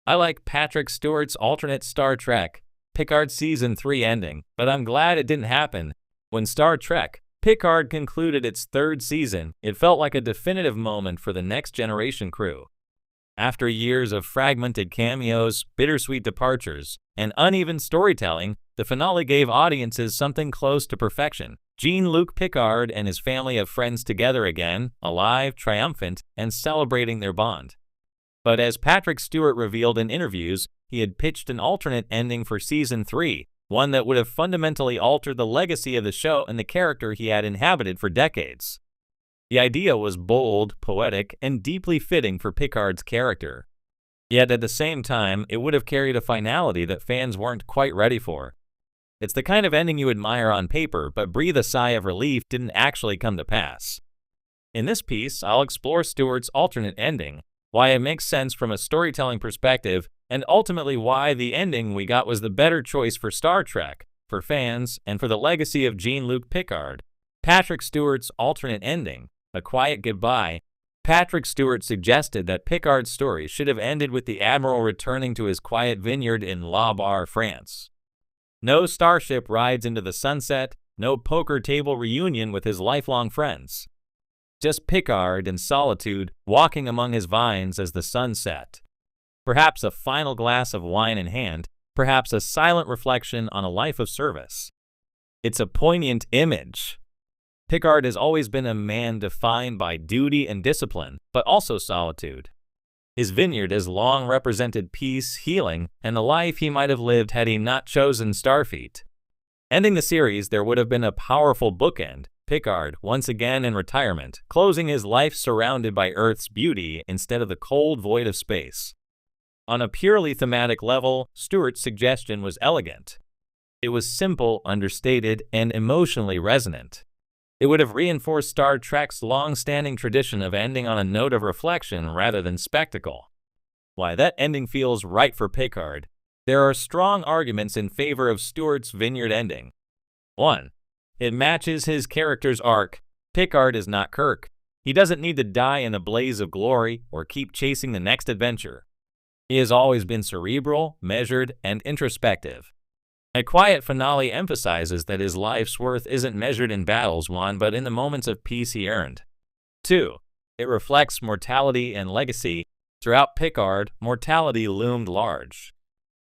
I like Patrick Stewart's alternate Star Trek, Picard Season 3 ending, but I'm glad it didn't happen. When Star Trek, Picard concluded its third season, it felt like a definitive moment for the Next Generation crew. After years of fragmented cameos, bittersweet departures, and uneven storytelling, the finale gave audiences something close to perfection. Jean-Luc Picard and his family of friends together again, alive, triumphant, and celebrating their bond. But as Patrick Stewart revealed in interviews, he had pitched an alternate ending for Season 3, one that would have fundamentally altered the legacy of the show and the character he had inhabited for decades. The idea was bold, poetic, and deeply fitting for Picard's character. Yet at the same time, it would have carried a finality that fans weren't quite ready for. It's the kind of ending you admire on paper, but breathe a sigh of relief didn't actually come to pass. In this piece, I'll explore Stewart's alternate ending, why it makes sense from a storytelling perspective, and ultimately why the ending we got was the better choice for Star Trek, for fans, and for the legacy of Jean-Luc Picard. Patrick Stewart's alternate ending, A Quiet Goodbye. Patrick Stewart suggested that Picard's story should have ended with the Admiral returning to his quiet vineyard in La Barre, France. No starship rides into the sunset, no poker table reunion with his lifelong friends. Just Picard in solitude, walking among his vines as the sun set. Perhaps a final glass of wine in hand, perhaps a silent reflection on a life of service. It's a poignant image. Picard has always been a man defined by duty and discipline, but also solitude. His vineyard has long represented peace, healing, and the life he might have lived had he not chosen Starfleet. Ending the series, there would have been a powerful bookend. Picard, once again in retirement, closing his life surrounded by Earth's beauty instead of the cold void of space. On a purely thematic level, Stewart's suggestion was elegant. It was simple, understated, and emotionally resonant. It would have reinforced Star Trek's long-standing tradition of ending on a note of reflection rather than spectacle. Why that ending feels right for Picard. There are strong arguments in favor of Stewart's vineyard ending. 1. It matches his character's arc. Picard is not Kirk. He doesn't need to die in a blaze of glory or keep chasing the next adventure. He has always been cerebral, measured, and introspective. A quiet finale emphasizes that his life's worth isn't measured in battles won but in the moments of peace he earned. 2. It reflects mortality and legacy. Throughout Picard, mortality loomed large.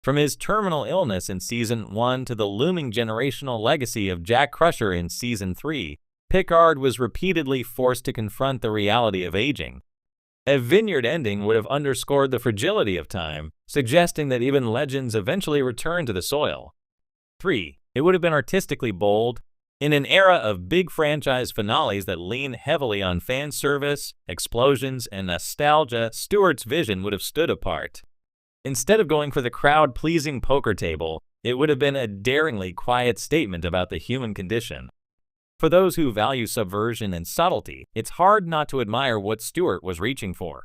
From his terminal illness in Season 1 to the looming generational legacy of Jack Crusher in Season 3, Picard was repeatedly forced to confront the reality of aging. A vineyard ending would have underscored the fragility of time, suggesting that even legends eventually return to the soil. 3. It would have been artistically bold. In an era of big franchise finales that lean heavily on fan service, explosions, and nostalgia, Stewart's vision would have stood apart. Instead of going for the crowd-pleasing poker table, it would have been a daringly quiet statement about the human condition. For those who value subversion and subtlety, it's hard not to admire what Stewart was reaching for.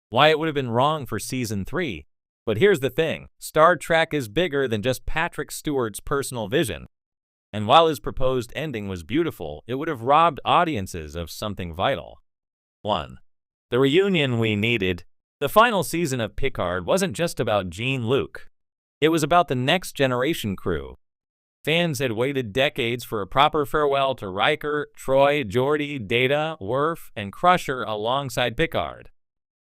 Why it would have been wrong for Season 3. But here's the thing, Star Trek is bigger than just Patrick Stewart's personal vision. And while his proposed ending was beautiful, it would have robbed audiences of something vital. 1. The reunion we needed. The final season of Picard wasn't just about Jean-Luc. It was about the Next Generation crew. Fans had waited decades for a proper farewell to Riker, Troy, Geordi, Data, Worf, and Crusher alongside Picard.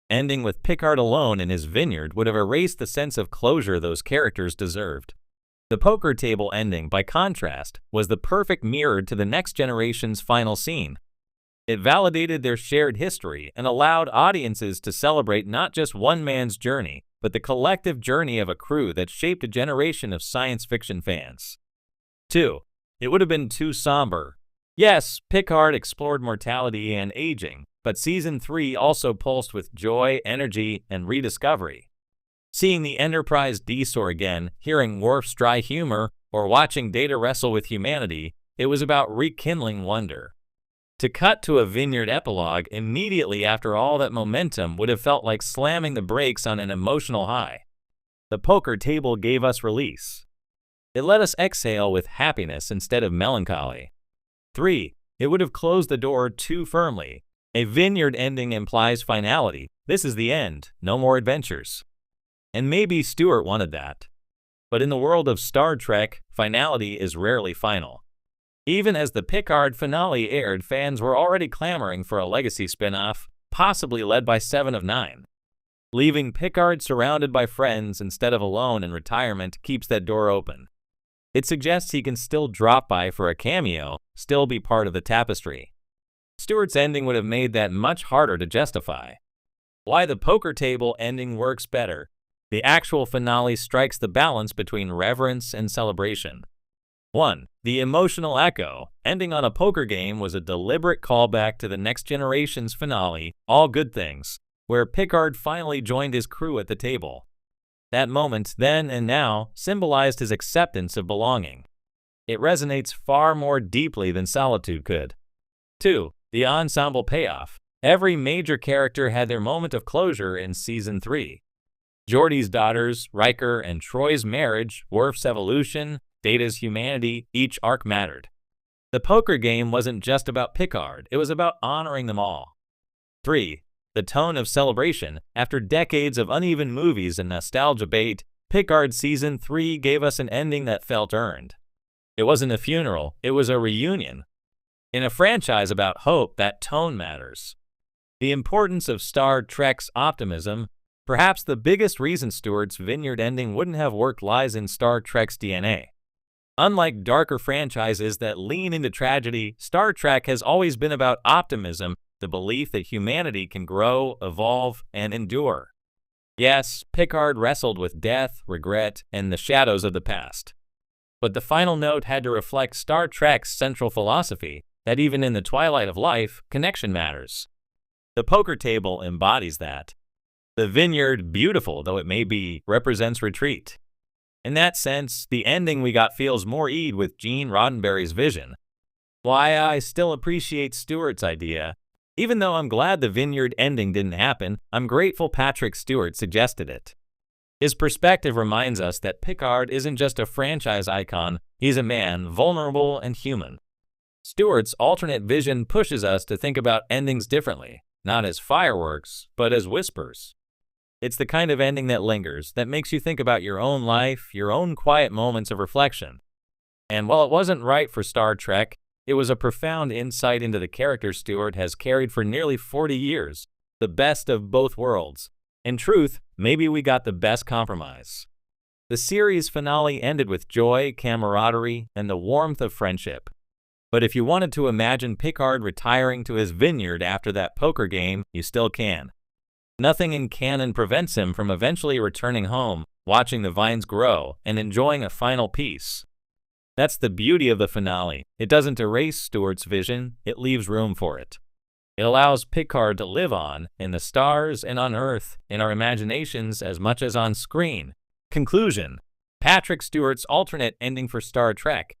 Ending with Picard alone in his vineyard would have erased the sense of closure those characters deserved. The poker table ending, by contrast, was the perfect mirror to the Next Generation's final scene. It validated their shared history and allowed audiences to celebrate not just one man's journey, but the collective journey of a crew that shaped a generation of science fiction fans. 2. It would have been too somber. Yes, Picard explored mortality and aging, but Season 3 also pulsed with joy, energy, and rediscovery. Seeing the Enterprise de-soar again, hearing Worf's dry humor, or watching Data wrestle with humanity, it was about rekindling wonder. To cut to a vineyard epilogue immediately after all that momentum would have felt like slamming the brakes on an emotional high. The poker table gave us release. It let us exhale with happiness instead of melancholy. 3. It would have closed the door too firmly. A vineyard ending implies finality. This is the end, no more adventures. And maybe Stewart wanted that. But in the world of Star Trek, finality is rarely final. Even as the Picard finale aired, fans were already clamoring for a legacy spin-off, possibly led by Seven of Nine. Leaving Picard surrounded by friends instead of alone in retirement keeps that door open. It suggests he can still drop by for a cameo, still be part of the tapestry. Stewart's ending would have made that much harder to justify. Why the poker table ending works better. The actual finale strikes the balance between reverence and celebration. 1. The emotional echo, ending on a poker game, was a deliberate callback to the Next Generation's finale, All Good Things, where Picard finally joined his crew at the table. That moment, then and now, symbolized his acceptance of belonging. It resonates far more deeply than solitude could. 2. The ensemble payoff. Every major character had their moment of closure in Season 3. Geordi's daughters, Riker and Troy's marriage, Worf's evolution, Data's humanity, each arc mattered. The poker game wasn't just about Picard, it was about honoring them all. 3. The tone of celebration. After decades of uneven movies and nostalgia bait, Picard Season 3 gave us an ending that felt earned. It wasn't a funeral, it was a reunion. In a franchise about hope, that tone matters. The importance of Star Trek's optimism. Perhaps the biggest reason Stewart's Vineyard ending wouldn't have worked lies in Star Trek's DNA. Unlike darker franchises that lean into tragedy, Star Trek has always been about optimism, the belief that humanity can grow, evolve, and endure. Yes, Picard wrestled with death, regret, and the shadows of the past. But the final note had to reflect Star Trek's central philosophy, that even in the twilight of life, connection matters. The poker table embodies that. The vineyard, beautiful though it may be, represents retreat. In that sense, the ending we got feels more Eid with Gene Roddenberry's vision. Why I still appreciate Stewart's idea. Even though I'm glad the vineyard ending didn't happen, I'm grateful Patrick Stewart suggested it. His perspective reminds us that Picard isn't just a franchise icon, he's a man, vulnerable and human. Stewart's alternate vision pushes us to think about endings differently, not as fireworks, but as whispers. It's the kind of ending that lingers, that makes you think about your own life, your own quiet moments of reflection. And while it wasn't right for Star Trek, it was a profound insight into the character Stewart has carried for nearly 40 years, the best of both worlds. In truth, maybe we got the best compromise. The series finale ended with joy, camaraderie, and the warmth of friendship. But if you wanted to imagine Picard retiring to his vineyard after that poker game, you still can. Nothing in canon prevents him from eventually returning home, watching the vines grow, and enjoying a final peace. That's the beauty of the finale. It doesn't erase Stewart's vision, it leaves room for it. It allows Picard to live on, in the stars and on Earth, in our imaginations as much as on screen. Conclusion. Patrick Stewart's alternate ending for Star Trek.